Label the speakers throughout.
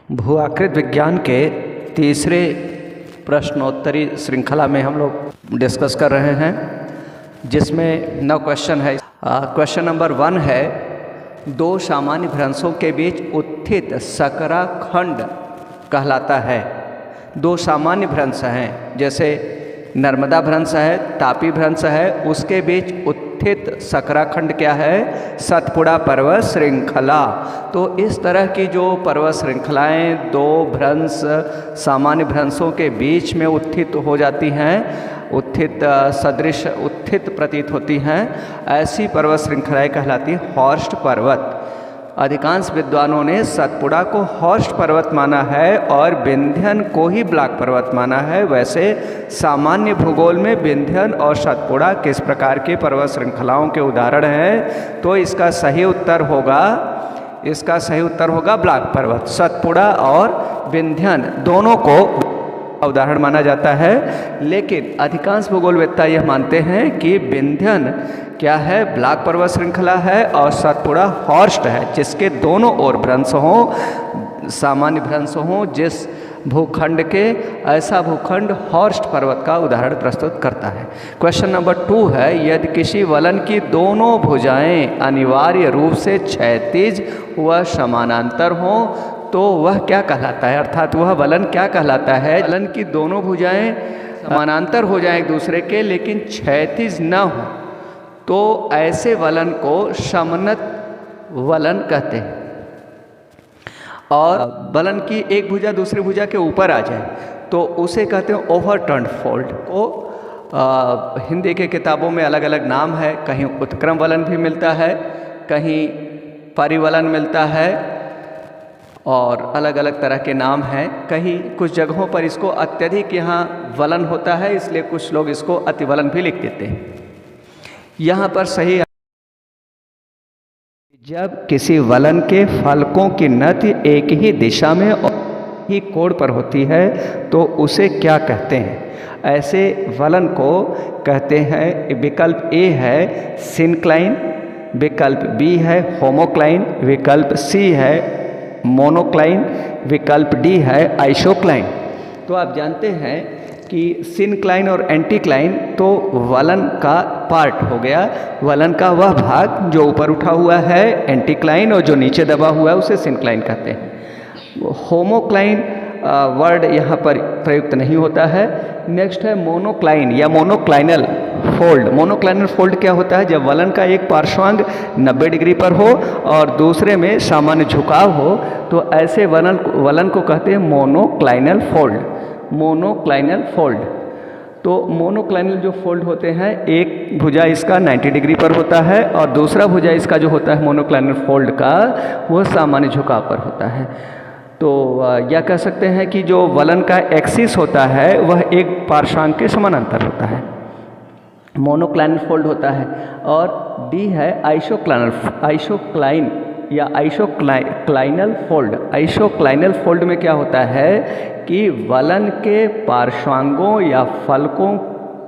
Speaker 1: भू-आकृति विज्ञान के तीसरे प्रश्नोत्तरी श्रृंखला में हम लोग डिस्कस कर रहे हैं, जिसमें 9 क्वेश्चन है। क्वेश्चन नंबर 1 है, दो सामान्य भ्रंशों के बीच उत्थित सकरा खंड कहलाता है। दो सामान्य भ्रंश हैं, जैसे नर्मदा भ्रंश है, तापी भ्रंश है, उसके बीच उत्थित सकराखंड क्या है? सतपुड़ा पर्वत श्रृंखला। तो इस तरह की जो पर्वत श्रृंखलाएं दो भ्रंश सामान्य भ्रंशों के बीच में उत्थित हो जाती हैं, उत्थित सदृश उत्थित प्रतीत होती हैं, ऐसी पर्वत श्रृंखलाएं कहलाती हैं हॉर्स्ट पर्वत। अधिकांश विद्वानों ने सतपुड़ा को हॉर्स्ट पर्वत माना है और विंध्यन को ही ब्लैक पर्वत माना है। वैसे सामान्य भूगोल में विंध्यन और सतपुड़ा किस प्रकार के पर्वत श्रृंखलाओं के उदाहरण हैं? तो इसका सही उत्तर होगा ब्लैक पर्वत। सतपुड़ा और विंध्यन दोनों को उदाहरण माना जाता है, लेकिन अधिकांश भूगोलवेत्ता यह मानते हैं कि विंध्यन क्या है? ब्लैक पर्वत श्रृंखला है और सतपुड़ा हॉर्स्ट है, जिसके दोनों ओर भ्रंश हों, सामान्य भ्रंश हों जिस भूखंड के, ऐसा भूखंड हॉर्स्ट पर्वत का उदाहरण प्रस्तुत करता है। क्वेश्चन नंबर 2 है, यदि किसी वलन की दोनों भुजाएं अनिवार्य रूप से क्षैतिज व समानांतर हों तो वह क्या कहलाता है? अर्थात वह वलन क्या कहलाता है? वलन की दोनों भुजाएं समानांतर हो जाएं एक दूसरे के, लेकिन क्षैतिज न हो, तो ऐसे वलन को समोन्नत वलन कहते हैं। और वलन की एक भुजा दूसरी भुजा के ऊपर आ जाए तो उसे कहते हैं ओवरटर्न्ड फोल्ड को। हिंदी के किताबों में अलग अलग नाम है, कहीं उत्क्रम वलन भी मिलता है, कहीं परिवलन मिलता है, और अलग अलग तरह के नाम हैं। कहीं कुछ जगहों पर इसको अत्यधिक यहाँ वलन होता है, इसलिए कुछ लोग इसको अतिवलन भी लिख देते हैं। यहाँ पर सही, जब किसी वलन के फलकों की नति एक ही दिशा में और ही कोण पर होती है तो उसे क्या कहते हैं? ऐसे वलन को कहते हैं, विकल्प ए है सिनक्लाइन, विकल्प बी है होमोक्लाइन, विकल्प सी है मोनोक्लाइन, विकल्प डी है आइसोक्लाइन। तो आप जानते हैं कि सिनक्लाइन और एंटीक्लाइन तो वलन का पार्ट हो गया, वलन का वह भाग जो ऊपर उठा हुआ है एंटीक्लाइन, और जो नीचे दबा हुआ है उसे सिनक्लाइन कहते हैं। होमोक्लाइन वर्ड यहाँ पर प्रयुक्त नहीं होता है। नेक्स्ट है मोनोक्लाइन या मोनोक्लाइनल फोल्ड। मोनोक्लाइनल फोल्ड क्या होता है? जब वलन का एक पार्श्वांग 90 डिग्री पर हो और दूसरे में सामान्य झुकाव हो, तो ऐसे वलन को कहते हैं मोनोक्लाइनल फोल्ड। Monoclinal fold. तो मोनोक्लाइनल जो फोल्ड होते हैं, एक भुजा इसका 90 डिग्री पर होता है और दूसरा भुजा इसका जो होता है मोनोक्लाइनल फोल्ड का, वह सामान्य झुकाव पर होता है। तो यह कह सकते हैं कि जो वलन का एक्सिस होता है वह एक पार्श्वांग के समानांतर होता है, मोनोक्लाइनल फोल्ड होता है। और डी है आइसोक्लाइन या आइसोक्लाइनल फोल्ड। आइसोक्लाइनल फोल्ड में क्या होता है कि वलन के पार्श्वांगों या फलकों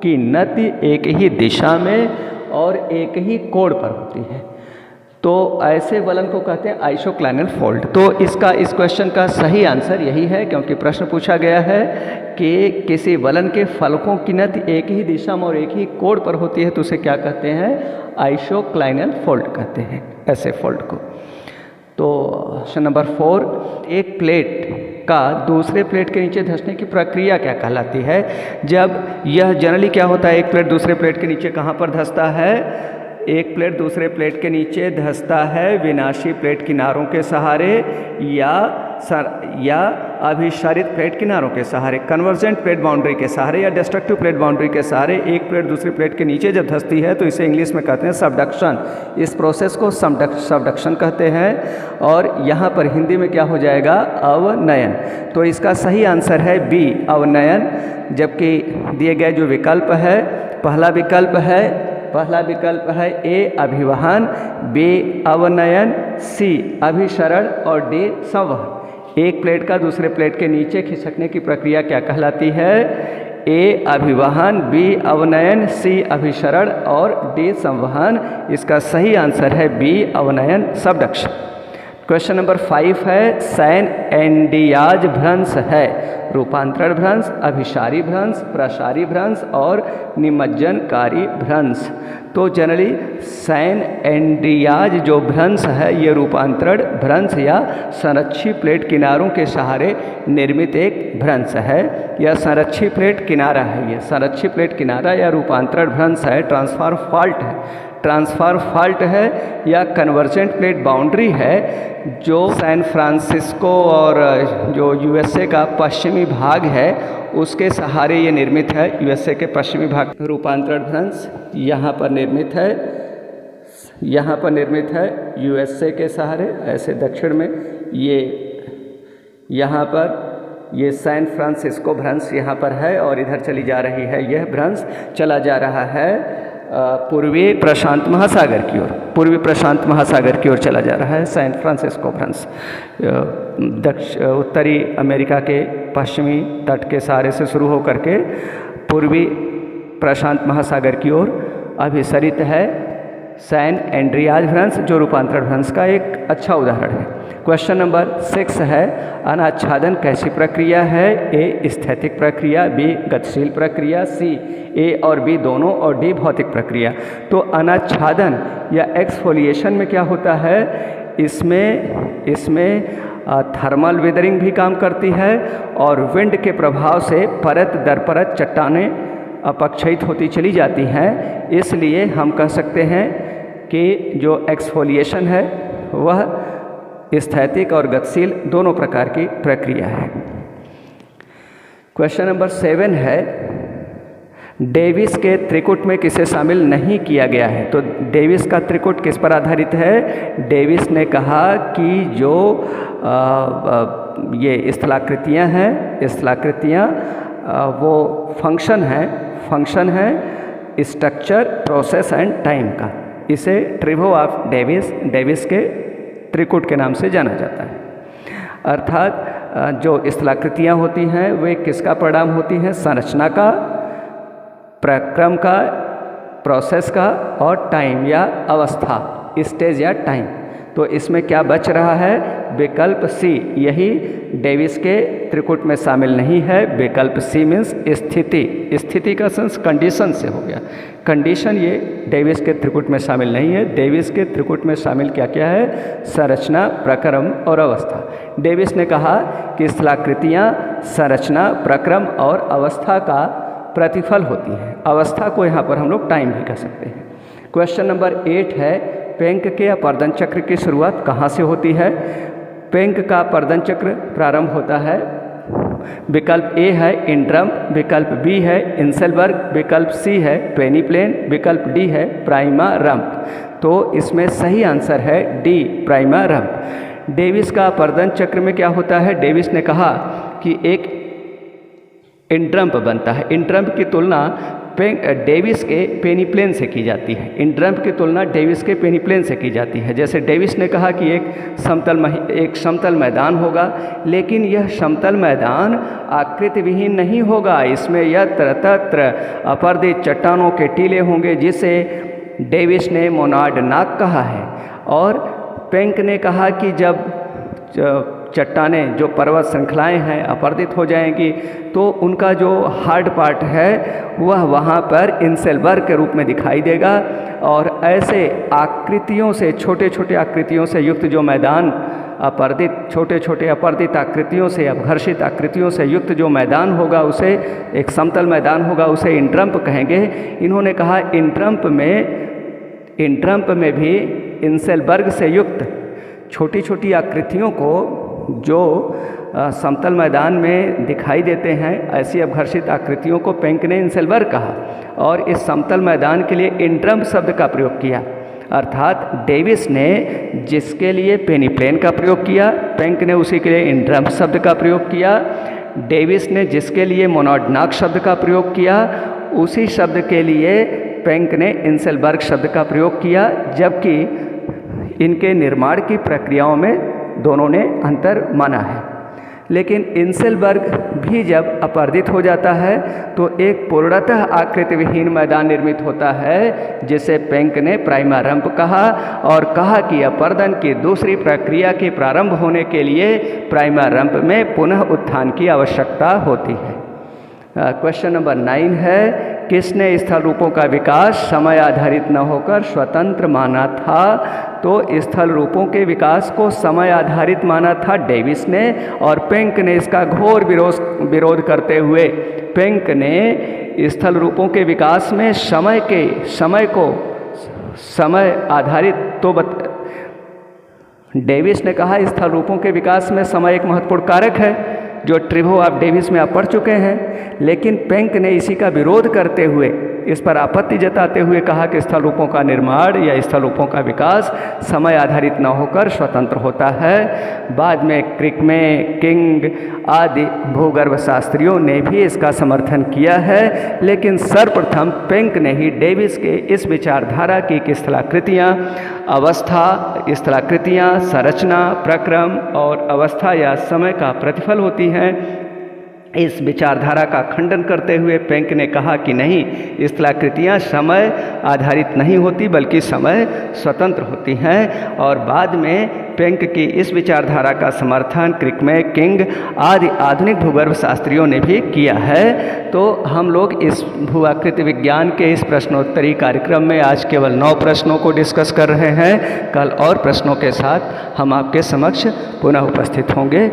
Speaker 1: की नति एक ही दिशा में और एक ही कोण पर होती है, तो ऐसे वलन को कहते हैं आइसोक्लाइनल फोल्ड। तो इस क्वेश्चन का सही आंसर यही है, क्योंकि प्रश्न पूछा गया है कि किसी वलन के फलकों की नति एक ही दिशा में और एक ही कोण पर होती है तो उसे क्या कहते हैं? आइसोक्लाइनल फोल्ड कहते हैं ऐसे फोल्ड को। तो क्वेश्चन नंबर 4, एक प्लेट का दूसरे प्लेट के नीचे धंसने की प्रक्रिया क्या कहलाती है? जब यह जनरली क्या होता है, एक प्लेट दूसरे प्लेट के नीचे कहाँ पर धंसता है? एक प्लेट दूसरे प्लेट के नीचे धंसता है विनाशी प्लेट किनारों के सहारे या अभिसारित प्लेट किनारों के सहारे, कन्वर्जेंट प्लेट बाउंड्री के सहारे या डिस्ट्रक्टिव प्लेट बाउंड्री के सहारे। एक प्लेट दूसरी प्लेट के नीचे जब धंसती है तो इसे इंग्लिश में कहते हैं सबडक्शन। इस प्रोसेस को सबडक्शन कहते हैं, और यहाँ पर हिंदी में क्या हो जाएगा? अवनयन। तो इसका सही आंसर है बी, अवनयन। जबकि दिए गए जो विकल्प है, पहला विकल्प है ए अभिवहन, बी अवनयन, सी अभिसरण और डी संवहन। एक प्लेट का दूसरे प्लेट के नीचे खिसकने की प्रक्रिया क्या कहलाती है? ए अभिवहन, बी अवनयन, सी अभिसरण और डी संवहन। इसका सही आंसर है बी अवनयन, सबडक्शन। क्वेश्चन नंबर 5 है सैन एंडियाज भ्रंश है रूपांतरण भ्रंश, अभिसारी भ्रंश, प्रसारी भ्रंश और निमज्जनकारी भ्रंश। तो जनरली सैन एंडियाज जो भ्रंश है ये रूपांतरण भ्रंश या संरक्षी प्लेट किनारों के सहारे निर्मित एक भ्रंश है। यह संरक्षी प्लेट किनारा है, ये संरक्षी प्लेट किनारा या रूपांतरण भ्रंश है। ट्रांसफर फॉल्ट है, ट्रांसफर फॉल्ट है या कन्वर्जेंट प्लेट बाउंड्री है जो सैन फ्रांसिस्को और जो यूएसए का पश्चिमी भाग है उसके सहारे ये निर्मित है। यूएसए के पश्चिमी भाग रूपांतरण भ्रंश यहाँ पर निर्मित है, यहाँ पर निर्मित है यूएसए के सहारे। ऐसे दक्षिण में ये यहाँ पर ये सैन फ्रांसिस्को भ्रंश यहाँ पर है और इधर चली जा रही है, यह भ्रंश चला जा रहा है पूर्वी प्रशांत महासागर की ओर, पूर्वी प्रशांत महासागर की ओर चला जा रहा है सैन फ्रांसिस्को भ्रंश। उत्तरी अमेरिका के पश्चिमी तट के सहारे से शुरू होकर के पूर्वी प्रशांत महासागर की ओर अभिसरित है सैन एंड्रियाज भ्रंश जो रूपांतरण भ्रंश का एक अच्छा उदाहरण है। क्वेश्चन नंबर 6 है अनाच्छादन कैसी प्रक्रिया है? ए स्थैतिक प्रक्रिया, बी गतिशील प्रक्रिया, सी ए और बी दोनों और डी भौतिक प्रक्रिया। तो अनाच्छादन या एक्सफोलिएशन में क्या होता है? इसमें थर्मल वेदरिंग भी काम करती है और विंड के प्रभाव से परत दर परत चट्टानें अपक्षयित होती चली जाती हैं। इसलिए हम कह सकते हैं कि जो एक्सफोलिएशन है वह स्थैतिक और गतिशील दोनों प्रकार की प्रक्रिया है। क्वेश्चन नंबर 7 है डेविस के त्रिकुट में किसे शामिल नहीं किया गया है? तो डेविस का त्रिकुट किस पर आधारित है? डेविस ने कहा कि जो ये स्थलाकृतियाँ हैं, स्थलाकृतियाँ वो फंक्शन है स्ट्रक्चर, प्रोसेस एंड टाइम का। इसे ट्रिबो ऑफ डेविस के त्रिकुट के नाम से जाना जाता है। अर्थात जो स्थलाकृतियाँ होती हैं वे किसका परिणाम होती हैं? संरचना का, प्रक्रम का, प्रोसेस का और टाइम या अवस्था, स्टेज या टाइम। तो इसमें क्या बच रहा है? विकल्प सी, यही डेविस के त्रिकुट में शामिल नहीं है। विकल्प सी मीन्स स्थिति, स्थिति का सेंस कंडीशन से हो गया। कंडीशन ये डेविस के त्रिकुट में शामिल नहीं है। डेविस के त्रिकुट में शामिल क्या क्या है? संरचना, प्रक्रम और अवस्था। डेविस ने कहा कि स्थलाकृतियाँ संरचना, प्रक्रम और अवस्था का प्रतिफल होती हैं। अवस्था को यहाँ पर हम लोग टाइम भी कह सकते हैं। क्वेश्चन नंबर 8 है पेंक के अपर्दन चक्र की शुरुआत कहाँ से होती है? पेंक का अपर्दन चक्र प्रारंभ होता है, विकल्प ए है इंट्रम्प, विकल्प बी है इंसेलबर्ग, विकल्प सी है पेनीप्लेन, विकल्प डी है प्राइमारम्प। तो इसमें सही आंसर है डी, प्राइमारम्प। डेविस का अपर्दन चक्र में क्या होता है? डेविस ने कहा कि एक इंट्रम्प बनता है। इंट्रम्प की तुलना डेविस के पेनीप्लेन से की जाती है। इंट्रम्प की तुलना डेविस के पेनीप्लेन से की जाती है। जैसे डेविस ने कहा कि एक समतल मैदान होगा, लेकिन यह समतल मैदान आकृति विहीन नहीं होगा। इसमें यत्र तत्र अपर्दित चट्टानों के टीले होंगे, जिसे डेविस ने मोनार्ड कहा है। और पेंक ने कहा कि जब चट्टानें, जो पर्वत श्रृंखलाएँ हैं, अपर्दित हो जाएंगी तो उनका जो हार्ड पार्ट है वह वहाँ पर इंसेलबर्ग के रूप में दिखाई देगा। और ऐसे आकृतियों से, छोटे छोटे आकृतियों से युक्त जो मैदान, अपर्दित, छोटे छोटे अपर्दित आकृतियों से, अपघर्षित आकृतियों से युक्त जो मैदान होगा, उसे एक समतल मैदान होगा, उसे इंट्रम्प कहेंगे। इन्होंने कहा इंट्रम्प में भी इंसेलबर्ग से युक्त छोटी छोटी आकृतियों को जो समतल मैदान में दिखाई देते हैं, ऐसी अपघर्षित आकृतियों को पेंक ने इंसेलबर्ग कहा और इस समतल मैदान के लिए इंट्रम्प शब्द का प्रयोग किया। अर्थात डेविस ने जिसके लिए पेनीप्लेन का प्रयोग किया, पेंक ने उसी के लिए इंट्रम्प शब्द का प्रयोग किया। डेविस ने जिसके लिए मोनार्ड शब्द का प्रयोग किया, उसी शब्द के लिए पेंक ने इंसेलबर्ग शब्द का प्रयोग किया। जबकि इनके निर्माण की प्रक्रियाओं में दोनों ने अंतर माना है। लेकिन इंसेलबर्ग भी जब अपरदित हो जाता है तो एक पूर्णतः आकृति विहीन मैदान निर्मित होता है, जिसे पेंक ने प्राइमारंभ कहा और कहा कि अपर्दन की दूसरी प्रक्रिया के प्रारंभ होने के लिए प्राइमारंभ में पुनः उत्थान की आवश्यकता होती है। क्वेश्चन नंबर 9 है, किसने स्थल रूपों का विकास समय आधारित न होकर स्वतंत्र माना था? तो स्थल रूपों के विकास को समय आधारित माना था डेविस ने, और पेंक ने इसका घोर विरोध करते हुए पेंक ने स्थल रूपों के विकास में समय को समय आधारित डेविस ने कहा स्थल रूपों के विकास में समय एक महत्वपूर्ण कारक है, जो ट्रिभो ऑफ डेविस में आप पढ़ चुके हैं। लेकिन पेंक ने इसी का विरोध करते हुए, इस पर आपत्ति जताते हुए कहा कि स्थल रूपों का निर्माण या स्थल रूपों का विकास समय आधारित न होकर स्वतंत्र होता है। बाद में क्रिकमे, किंग आदि भूगर्भ शास्त्रियों ने भी इसका समर्थन किया है, लेकिन सर्वप्रथम पेंक ने ही डेविस के इस विचारधारा की स्थलाकृतियाँ संरचना, प्रक्रम और अवस्था या समय का प्रतिफल होती हैं, इस विचारधारा का खंडन करते हुए पेंक ने कहा कि नहीं, स्थलाकृतियाँ समय आधारित नहीं होती बल्कि समय स्वतंत्र होती हैं। और बाद में पेंक की इस विचारधारा का समर्थन क्रिकमे, किंग आदि आधुनिक भूगर्भ शास्त्रियों ने भी किया है। तो हम लोग इस भूआकृति विज्ञान के इस प्रश्नोत्तरी कार्यक्रम में आज केवल 9 प्रश्नों को डिस्कस कर रहे हैं। कल और प्रश्नों के साथ हम आपके समक्ष पुनः उपस्थित होंगे।